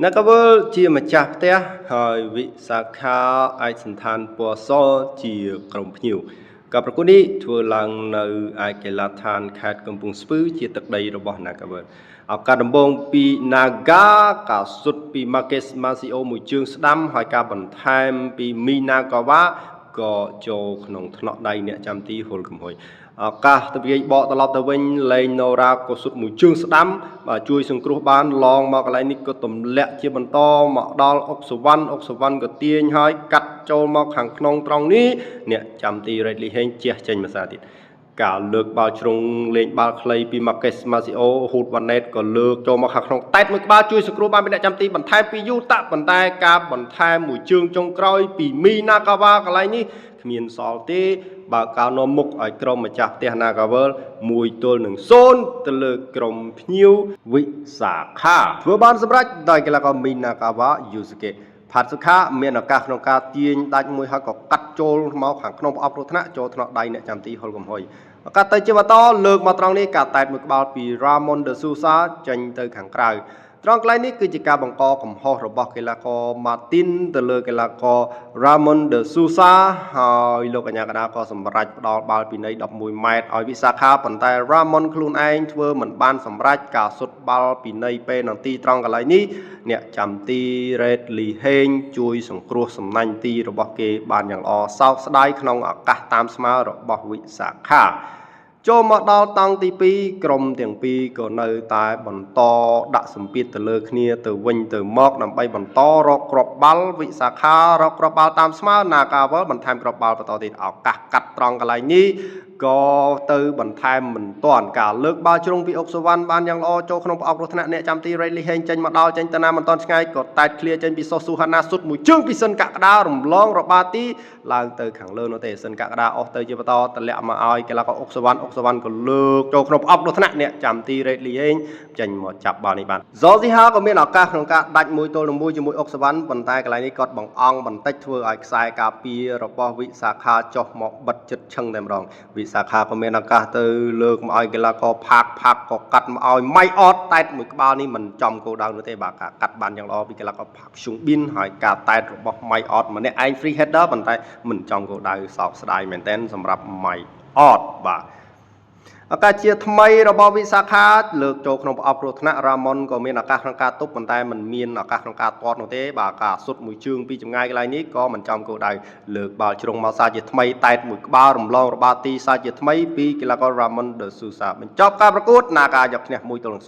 អ្នកក៏វិលជាម្ចាស់ផ្ទះហើយវិសាខាអាចសន្តានពណ៌សជាក្រុមភ្ញៀវការប្រកួតនេះធ្វើឡើងនៅឯកីឡដ្ឋានខេត្តកំពង់ស្ពឺជាទឹកដីរបស់អ្នកក៏វិលឱកាសដំបូងពី Naga ការសុទ្ធពី Marques Masio មួយជើងស្ដាំហើយការបន្ថែមពី Minagawa ក៏ចូលក្នុងថ្នាក់ដៃអ្នកចាំទីហុលកំហុយឱកាសទៅវាយបកត្រឡប់ទៅវិញលេង Nora ក៏សុទ្ធមួយជើងស្ដាំបាទជួយសង្គ្រោះបានឡងមកកន្លែងនេះក៏ទម្លាក់ជាបន្តមកដល់អុកសវណ្ណក៏ទាញហើយកាត់ចូលមកខាងក្នុងត្រង់នេះអ្នកចាំទី Redley ហេងជះចេញមកសារទៀតការលើកបាល់ជ្រុងលេងបាល់ខ្លីពី Marques Masio ហ៊ូតវ៉ាណេតក៏លើកចូលមកខាងក្នុងតែតមួយក្បាលជួយសង្គ្រោះបានពីអ្នកចាំទីបន្ថែមពីយូតាប៉ុន្តែការបន្ថែមមួយជើងចុងក្រោយពី Minagawa កន្លែងនេះគ្មានសល់ទេបើកៅនាំមុខឲ្យក្រុមម្ចាស់ផ្ទះ Nagavel 1-0ទៅលើក្រុមភ្ញៀវវិសាខាធ្វើបានសម្រេចដោយកីឡាករ Minagawa Yusuke ផាត់សុខាមានឱកាសក្នុងការទាញដាច់មួយហើយក៏កាត់ចូលមកខាងក្នុងប្រអប់គ្រោះថ្នាក់ចូលថ្នាក់ដៃអ្នកចាំទីហុលកំហុយឱកាសទៅជាបន្តលើកមកត្រង់នេះការតែតមួយក្បាលពី Ramon de Sousa ចេញទៅខាងក្រៅត្រង់កន្លែងនេះគឺជាការបង្កកំហុសរបស់កីឡាករ Martin ទៅលើកីឡាករ Ramon de Sousa ហើយលោកកញ្ញាកណ្ដាលក៏សម្រេចផ្ដល់បាល់ពីនៃ11ម៉ែត្រឲ្យវិសាខាប៉ុន្តែ Ramon ខ្លួនឯងធ្វើមិនបានសម្រេចការសុទ្ធបាល់ពីនៃពេនទីត្រង់កន្លែងនេះអ្នកចាំទី Redley ហេងជួយសង្គ្រោះសំណាញ់ទីរបស់គេបានយ៉ាងល្អសោកស្ដាយក្នុងឱកាសតាមស្មើរបស់វិសាខាចូលមកដល់តង់ទី2ក្រុមទាំងពីរក៏នៅតែបន្តដាក់សម្ពាធទៅលើគ្នាទៅវិញទៅមកដើម្បីបន្តរកគ្រាប់បាល់វិសាខារកគ្រាប់បាល់តាមស្មើ Nagavel បន្ថែមគ្រាប់បាល់បន្តទៀតឱកាសកាត់ត្រង់កន្លែងនេះក៏ទៅបន្ថែមមិនទាន់ការលើកបាល់ជ្រុងពីអុកសវណ្ណបានយ៉ាងល្អចូលក្នុងប្រអប់គ្រោះថ្នាក់អ្នកចាំទី Redley ហេងចេញមកដល់ចេញទៅណាមិនទាន់ឆ្ងាយក៏តែតឃ្លាចេញពីសុសស៊ូហាណាសុទ្ធមួយជើងពីសិនកក្កដារំលងរបាទីឡើងទៅខាងលើនោះទេសិនកក្កដាអស់ទៅជាបន្តតម្លាក់មកឲ្យកីឡាករអុកសវណ្ណក៏លើកចូលក្នុងប្រអប់គ្រោះថ្នាក់អ្នកចាំទី Redley ហេងចេញមកចាប់បាល់នេះបាន Zorziha ក៏មានឱកាសក្នុងការដាច់1-1ជាមួយអុកសវណ្ណប៉ុន្តែកន្លែងនេះគាត់បង្អង់បន្តិចធ្វើឲ្យខ្សែការពាររបស់វិសាខាចុះមកបិទចិត្តឈឹងតែម្ដងវិសាខាក៏មានឱកាសទៅលើកមកឲ្យកីឡាករផាកក៏កាត់មកឲ្យម៉ៃអតតែតមួយក្បាលនេះមិនចំគោលដៅនោះទេបាទការកាត់បានយ៉ាងល្អពីកីឡាករផាកឈុងប៊ីនហើយការតែតរបស់ម៉ៃអតម្នាក់ឯង free header ប៉ុន្តែមិនចំគោលដៅសោកស្ដាយមែនទែនសម្រាប់ម៉ៃអតបាទឱកាសជាថ្មីរបស់វិសាខាលើកចូលក្នុងប្រអប់គ្រោះថ្នាក់ Ramon ក៏មានឱកាសក្នុងការទប់ប៉ុន្តែមិនមានឱកាសក្នុងការទាត់នោះទេបាទការសុទ្ធមួយជើងពីចម្ងាយកន្លែងនេះក៏មិនចំគោលដៅលើកបាល់ជ្រុងមកសាជាថ្មីតែតមួយក្បាលរំលងរបាទីសាជាថ្មីពីកីឡាករ Ramon de Sousa បញ្ចប់ការប្រកួត Naga យកឈ្នះ1-0